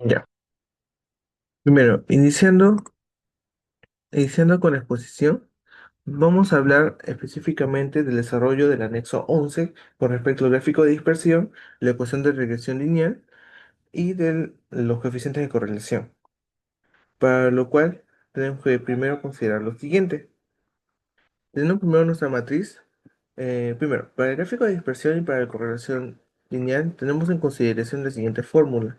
Ya. Primero, iniciando con la exposición, vamos a hablar específicamente del desarrollo del anexo 11 con respecto al gráfico de dispersión, la ecuación de regresión lineal y de los coeficientes de correlación, para lo cual tenemos que primero considerar lo siguiente. Teniendo primero nuestra matriz, primero, para el gráfico de dispersión y para la correlación lineal, tenemos en consideración la siguiente fórmula,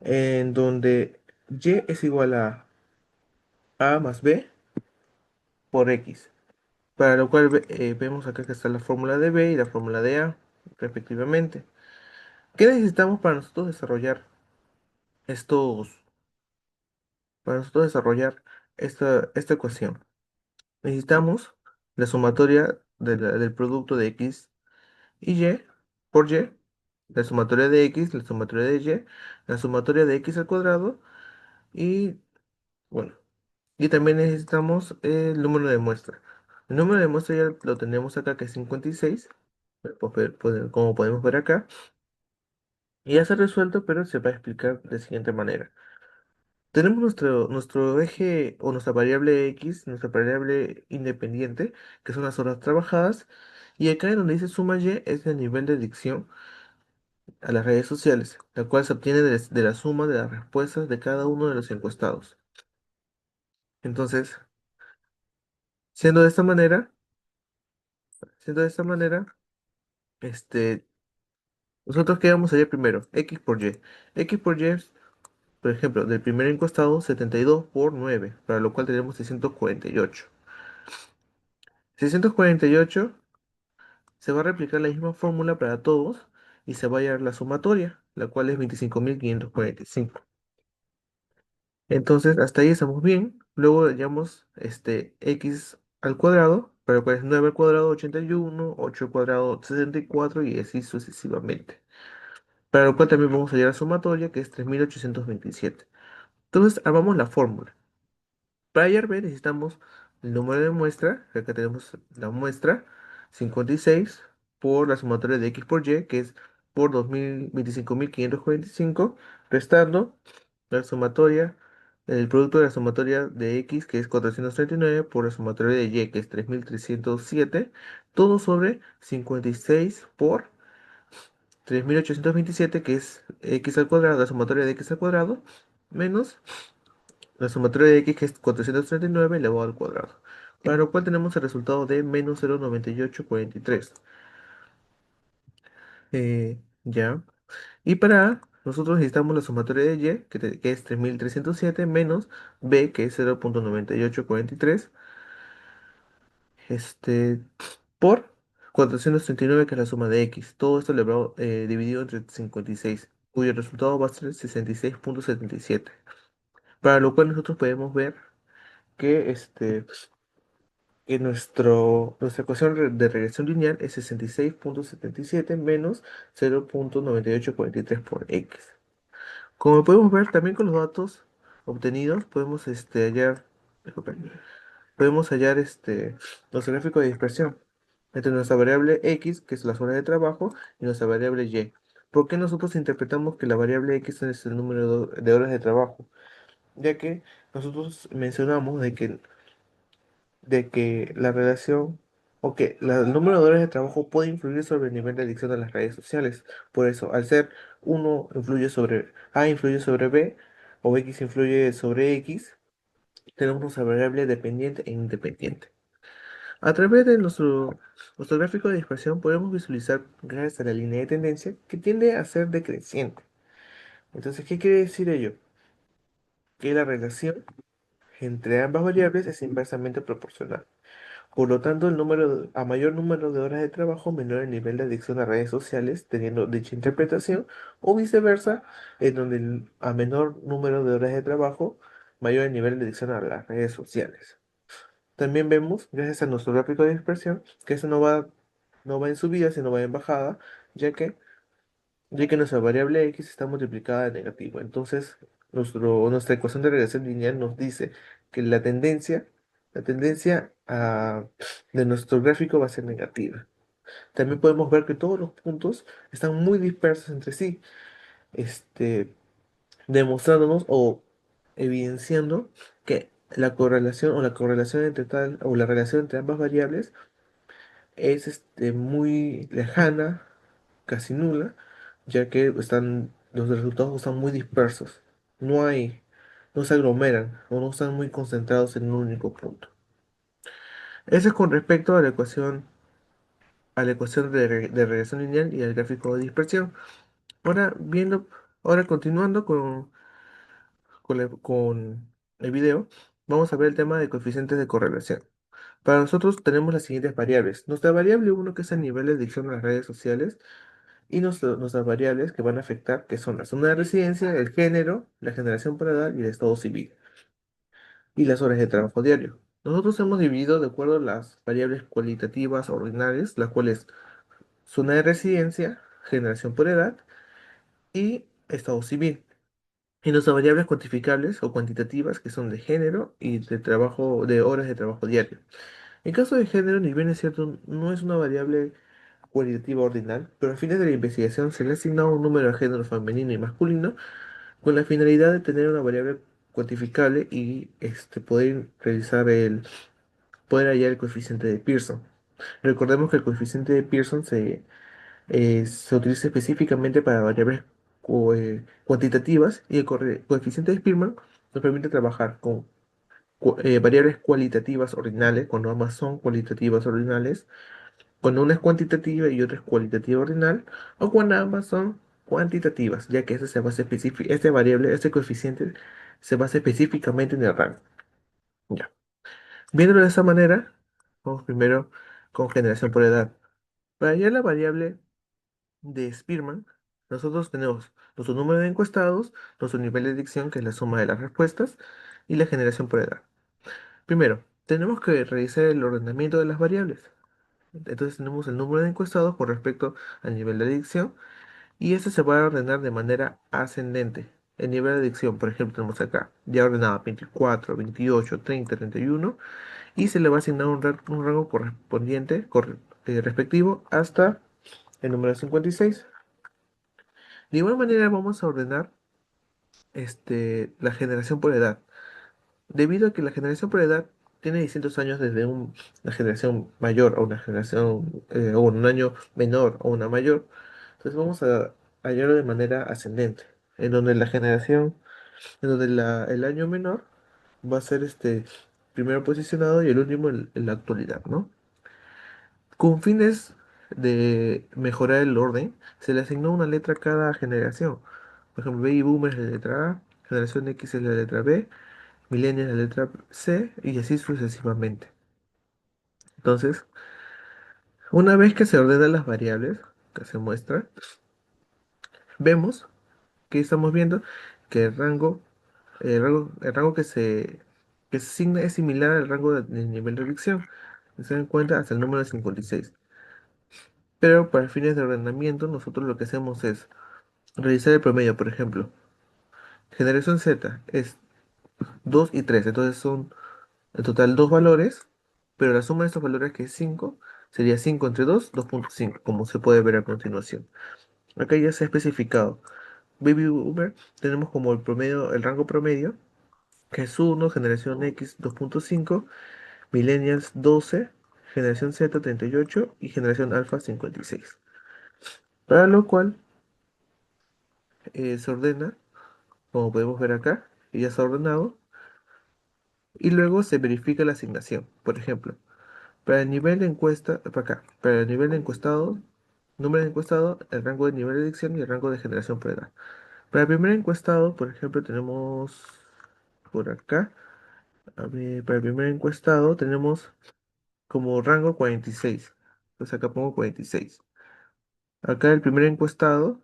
en donde y es igual a más b por x. Para lo cual vemos acá que está la fórmula de B y la fórmula de A, respectivamente. ¿Qué necesitamos para nosotros desarrollar estos, para nosotros desarrollar esta ecuación? Necesitamos la sumatoria del producto de X y Y por Y, la sumatoria de X, la sumatoria de Y, la sumatoria de X al cuadrado y, bueno, y también necesitamos el número de muestra. El número de muestra ya lo tenemos acá, que es 56, como podemos ver acá. Y ya se ha resuelto, pero se va a explicar de la siguiente manera. Tenemos nuestro eje o nuestra variable X, nuestra variable independiente, que son las horas trabajadas, y acá en donde dice suma Y es el nivel de adicción a las redes sociales, la cual se obtiene de la suma de las respuestas de cada uno de los encuestados. Entonces, siendo de esta manera, siendo de esta manera, este, nosotros qué vamos a hallar primero, X por Y. X por Y, por ejemplo, del primer encuestado, 72 por 9, para lo cual tenemos 648. 648 se va a replicar la misma fórmula para todos y se va a hallar la sumatoria, la cual es 25.545. Entonces, hasta ahí estamos bien. Luego hallamos x al cuadrado, para lo cual es 9 al cuadrado 81, 8 al cuadrado 64 y así sucesivamente. Para lo cual también vamos a hallar la sumatoria, que es 3.827. Entonces, armamos la fórmula. Para hallar B necesitamos el número de muestra, que acá tenemos la muestra, 56 por la sumatoria de X por Y, que es por 25.545, restando la sumatoria, el producto de la sumatoria de X, que es 439, por la sumatoria de Y, que es 3.307, todo sobre 56 por 3.827, que es X al cuadrado, la sumatoria de X al cuadrado, menos la sumatoria de x, que es 439 elevado al cuadrado. Para lo cual tenemos el resultado de menos 0,9843. Ya. Y para A, nosotros necesitamos la sumatoria de y, que es 3.307, menos b, que es 0,9843, este, por 439, que es la suma de x. Todo esto dividido entre 56, cuyo resultado va a ser 66,77. Para lo cual nosotros podemos ver que que nuestra ecuación de regresión lineal es 66,77 menos 0,9843 por x. Como podemos ver, también con los datos obtenidos podemos disculpe, podemos hallar nuestro gráfico de dispersión entre nuestra variable x, que es la zona de trabajo, y nuestra variable y. ¿Por qué nosotros interpretamos que la variable x es el número de horas de trabajo? Ya que nosotros mencionamos de que la relación o que el número de horas de trabajo puede influir sobre el nivel de adicción a las redes sociales. Por eso, al ser uno influye sobre A influye sobre B o X influye sobre X, tenemos nuestra variable dependiente e independiente. A través de nuestro gráfico de dispersión podemos visualizar, gracias a la línea de tendencia, que tiende a ser decreciente. Entonces, ¿qué quiere decir ello? Que la relación entre ambas variables es inversamente proporcional. Por lo tanto, a mayor número de horas de trabajo, menor el nivel de adicción a redes sociales, teniendo dicha interpretación, o viceversa, en donde a menor número de horas de trabajo, mayor el nivel de adicción a las redes sociales. También vemos, gracias a nuestro gráfico de dispersión, que eso no va en subida, sino va en bajada, ya que, ya que nuestra variable x está multiplicada en negativo. Entonces, nuestra ecuación de regresión lineal nos dice que la tendencia de nuestro gráfico va a ser negativa. También podemos ver que todos los puntos están muy dispersos entre sí. Este, demostrándonos o evidenciando que la correlación o la correlación entre tal o la relación entre ambas variables es muy lejana, casi nula, ya que los resultados están muy dispersos. No hay, no se aglomeran o no están muy concentrados en un único punto. Eso es con respecto a la ecuación de regresión lineal y al gráfico de dispersión. Ahora viendo, ahora continuando con el video, vamos a ver el tema de coeficientes de correlación. Para nosotros tenemos las siguientes variables. Nuestra variable uno que es el nivel de adicción a las redes sociales y nuestras variables que van a afectar, que son la zona de residencia, el género, la generación por edad y el estado civil, y las horas de trabajo diario. Nosotros hemos dividido de acuerdo a las variables cualitativas ordinales, las cuales zona de residencia, generación por edad y estado civil. Y nuestras variables cuantificables o cuantitativas, que son de género y de trabajo, de horas de trabajo diario. En caso de género, ni bien es cierto, no es una variable cualitativa ordinal, pero a fines de la investigación se le ha asignado un número de género femenino y masculino con la finalidad de tener una variable cuantificable y poder hallar el coeficiente de Pearson. Recordemos que el coeficiente de Pearson se utiliza específicamente para variables cuantitativas y el coeficiente de Spearman nos permite trabajar con variables cualitativas ordinales, cuando ambas son cualitativas ordinales, cuando una es cuantitativa y otra es cualitativa ordinal, o cuando ambas son cuantitativas, ya que este variable, este coeficiente se basa específicamente en el rango. Ya. Viéndolo de esa manera, vamos primero con generación por edad. Para hallar la variable de Spearman, nosotros tenemos nuestro número de encuestados, nuestro nivel de dicción, que es la suma de las respuestas, y la generación por edad. Primero, tenemos que revisar el ordenamiento de las variables. Entonces tenemos el número de encuestados con respecto al nivel de adicción y este se va a ordenar de manera ascendente. El nivel de adicción, por ejemplo, tenemos acá ya ordenado 24, 28, 30, 31 y se le va a asignar un rango correspondiente, respectivo hasta el número 56. De igual manera vamos a ordenar la generación por edad. Debido a que la generación por edad tiene distintos años desde una generación mayor a una generación, o un año menor o una mayor, entonces vamos a hallarlo de manera ascendente, en donde el año menor va a ser primero posicionado y el último en la actualidad, ¿no? Con fines de mejorar el orden, se le asignó una letra a cada generación. Por ejemplo, Baby Boomer es la letra A, Generación X es la letra B, Millennials la letra C y así sucesivamente. Entonces, una vez que se ordenan las variables que se muestra, vemos que estamos viendo que el rango que se asigna es similar al rango del nivel de elección. Se dan cuenta hasta el número de 56. Pero para fines de ordenamiento, nosotros lo que hacemos es revisar el promedio. Por ejemplo, generación Z es 2 y 3, entonces son en total dos valores, pero la suma de estos valores, que es 5 sería 5 entre 2, 2,5, como se puede ver a continuación. Acá ya se ha especificado. Baby Boomer tenemos como el rango promedio, que es 1, generación X 2,5, Millennials 12, generación Z 38 y generación Alpha 56. Para lo cual se ordena, como podemos ver acá, y ya está ordenado, y luego se verifica la asignación. Por ejemplo, para el nivel de encuesta, para acá, para el nivel de encuestado, número de encuestado, el rango de nivel de adicción y el rango de generación por edad. Para el primer encuestado, por ejemplo, tenemos por acá, a ver, para el primer encuestado tenemos como rango 46. Entonces acá pongo 46. Acá el primer encuestado,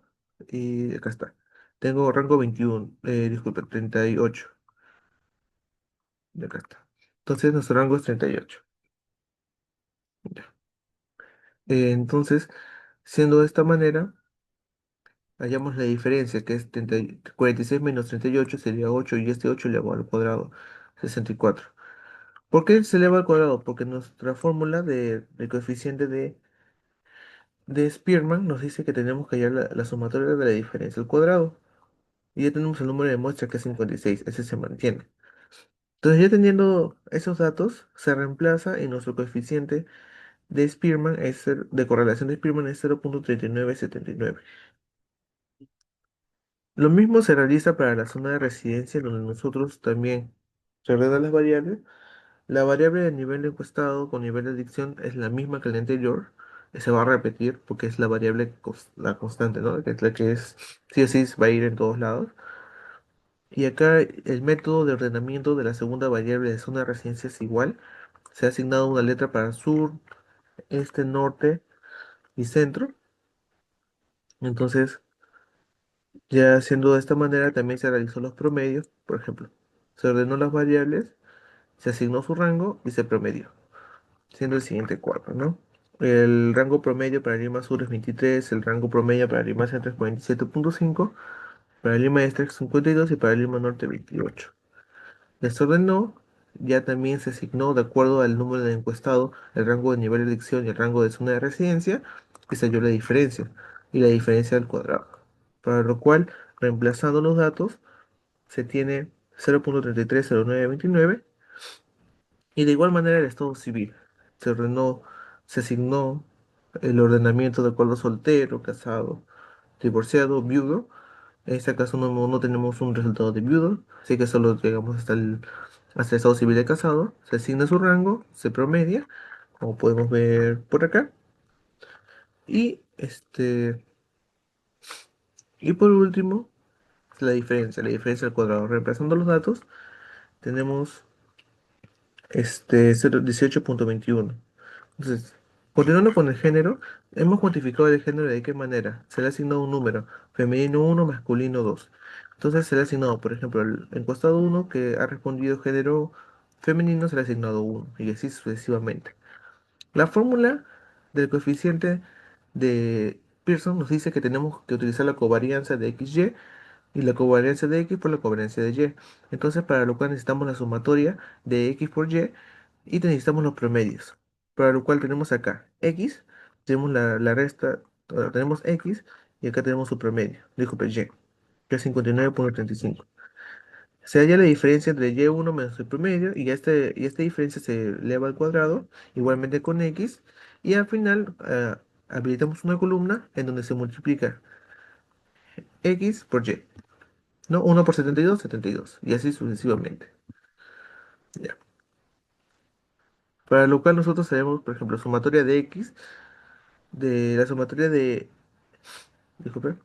y acá está. Tengo rango 21, disculpe, 38. Y acá está. Entonces nuestro rango es 38. Ya. Entonces, siendo de esta manera, hallamos la diferencia, que es 46 menos 38 sería 8 y este 8 elevado al cuadrado, 64. ¿Por qué se eleva al cuadrado? Porque nuestra fórmula del coeficiente de Spearman nos dice que tenemos que hallar la sumatoria de la diferencia al cuadrado. Y ya tenemos el número de muestra que es 56, ese se mantiene. Entonces ya teniendo esos datos, se reemplaza y nuestro coeficiente de Spearman de correlación de Spearman es 0,3979. Lo mismo se realiza para la zona de residencia, donde nosotros también se ordenan las variables. La variable de nivel encuestado con nivel de adicción es la misma que la anterior, se va a repetir porque es la variable, la constante, ¿no? Que es la que es, sí o sí va a ir en todos lados. Y acá el método de ordenamiento de la segunda variable de zona de residencia es igual. Se ha asignado una letra para sur, este, norte y centro. Entonces, ya haciendo de esta manera, también se realizó los promedios. Por ejemplo, se ordenó las variables, se asignó su rango y se promedió, siendo el siguiente cuadro, ¿no? El rango promedio para Lima Sur es 23, el rango promedio para Lima Centro es 47,5, para Lima Este es 52 y para Lima Norte 28. Desordenó, ya también se asignó de acuerdo al número de encuestado, el rango de nivel de elección y el rango de zona de residencia, y se halló la diferencia, y la diferencia al cuadrado. Para lo cual, reemplazando los datos, se tiene 0,330929, y de igual manera el estado civil. Se ordenó, se asignó el ordenamiento de acuerdo soltero, casado, divorciado, viudo. En este caso no tenemos un resultado de viudo, así que solo llegamos hasta el estado civil de casado. Se asigna su rango, se promedia, como podemos ver por acá. Y y por último, la diferencia al cuadrado. Reemplazando los datos, tenemos 18,21. Entonces, continuando con el género, hemos cuantificado el género de qué manera. Se le ha asignado un número, femenino 1, masculino 2. Entonces se le ha asignado, por ejemplo, el encuestado 1 que ha respondido género femenino, se le ha asignado 1, y así sucesivamente. La fórmula del coeficiente de Pearson nos dice que tenemos que utilizar la covarianza de XY y la covarianza de X por la covarianza de Y. Entonces, para lo cual necesitamos la sumatoria de X por y necesitamos los promedios. Para lo cual tenemos acá X, tenemos la resta, tenemos X y acá tenemos su promedio, disculpe, Y, que es 59,35. Se halla la diferencia entre Y1 menos el promedio y esta diferencia se eleva al cuadrado, igualmente con X, y al final habilitamos una columna en donde se multiplica X por Y. ¿No? 1 por 72, 72. Y así sucesivamente. Ya. Para lo cual nosotros sabemos, por ejemplo, sumatoria de X, de la sumatoria de, disculpe,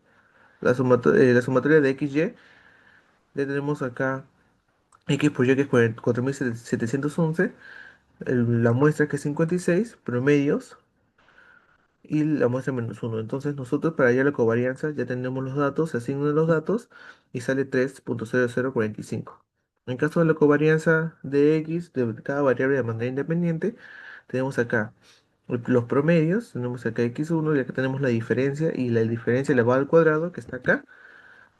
la sumatoria de XY, ya tenemos acá X por Y que es 4711, la muestra que es 56, promedios, y la muestra menos uno. Entonces nosotros para hallar la covarianza ya tenemos los datos, se asignan los datos y sale 3,0045. En caso de la covarianza de X de cada variable de manera independiente, tenemos acá los promedios, tenemos acá x1 y acá tenemos la diferencia y la diferencia elevada al cuadrado que está acá,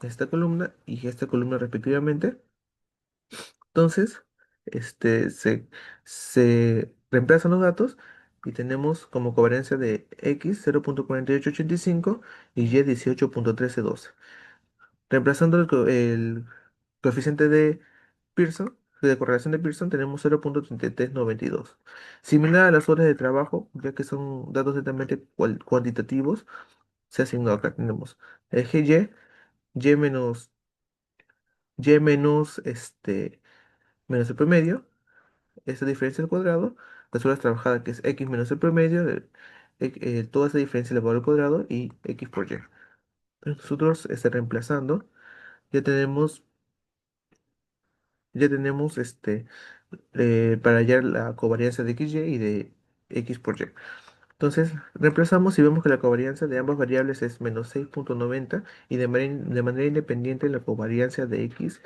esta columna y esta columna respectivamente. Entonces, se reemplazan los datos y tenemos como covarianza de X 0,4885 y Y 18,1312. Reemplazando el coeficiente de Pearson, de correlación de Pearson, tenemos 0,3392. Similar a las horas de trabajo, ya que son datos netamente cuantitativos, se asignó acá. Tenemos eje Y menos, Y menos, menos el promedio, esa diferencia al cuadrado, las horas trabajadas, que es X menos el promedio, toda esa diferencia elevado al cuadrado y X por Y. Entonces nosotros, reemplazando, ya tenemos, ya tenemos, para hallar la covarianza de XY y de X por Y. Entonces, reemplazamos y vemos que la covarianza de ambas variables es menos 6,90 y de manera independiente la covarianza de X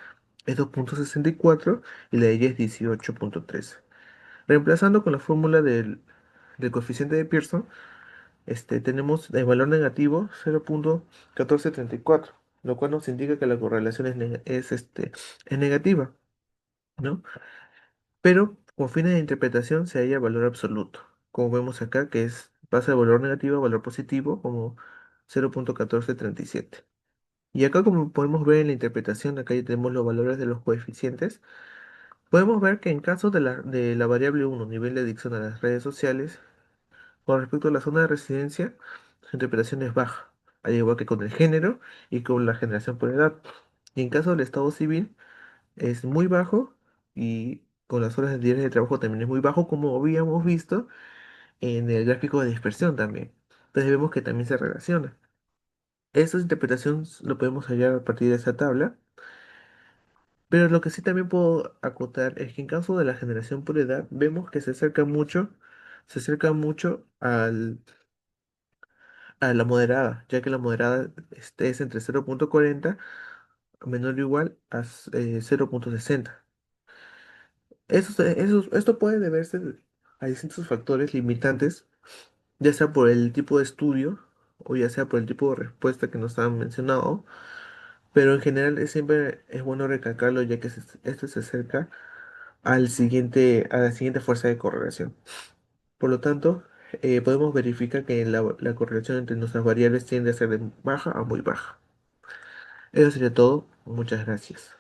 es 2,64 y la de Y es 18,13. Reemplazando con la fórmula del coeficiente de Pearson, tenemos el valor negativo 0,1434, lo cual nos indica que la correlación es negativa, ¿no? Pero con fines de interpretación se halla valor absoluto, como vemos acá, pasa de valor negativo a valor positivo como 0,1437. Y acá como podemos ver en la interpretación, acá ya tenemos los valores de los coeficientes. Podemos ver que en caso de la variable uno nivel de adicción a las redes sociales, con respecto a la zona de residencia, su interpretación es baja, al igual que con el género y con la generación por edad. Y en caso del estado civil, es muy bajo y con las horas diarias de trabajo también es muy bajo, como habíamos visto en el gráfico de dispersión también. Entonces vemos que también se relaciona. Esta interpretación lo podemos hallar a partir de esa tabla, pero lo que sí también puedo acotar es que en caso de la generación por edad, vemos que se acerca mucho a la moderada, ya que la moderada es entre 0,40 menor o igual a 0,60. Esto puede deberse a distintos factores limitantes, ya sea por el tipo de estudio o ya sea por el tipo de respuesta que nos han mencionado, pero en general siempre es bueno recalcarlo ya que esto se acerca a la siguiente fuerza de correlación. Por lo tanto, podemos verificar que la correlación entre nuestras variables tiende a ser de baja a muy baja. Eso sería todo. Muchas gracias.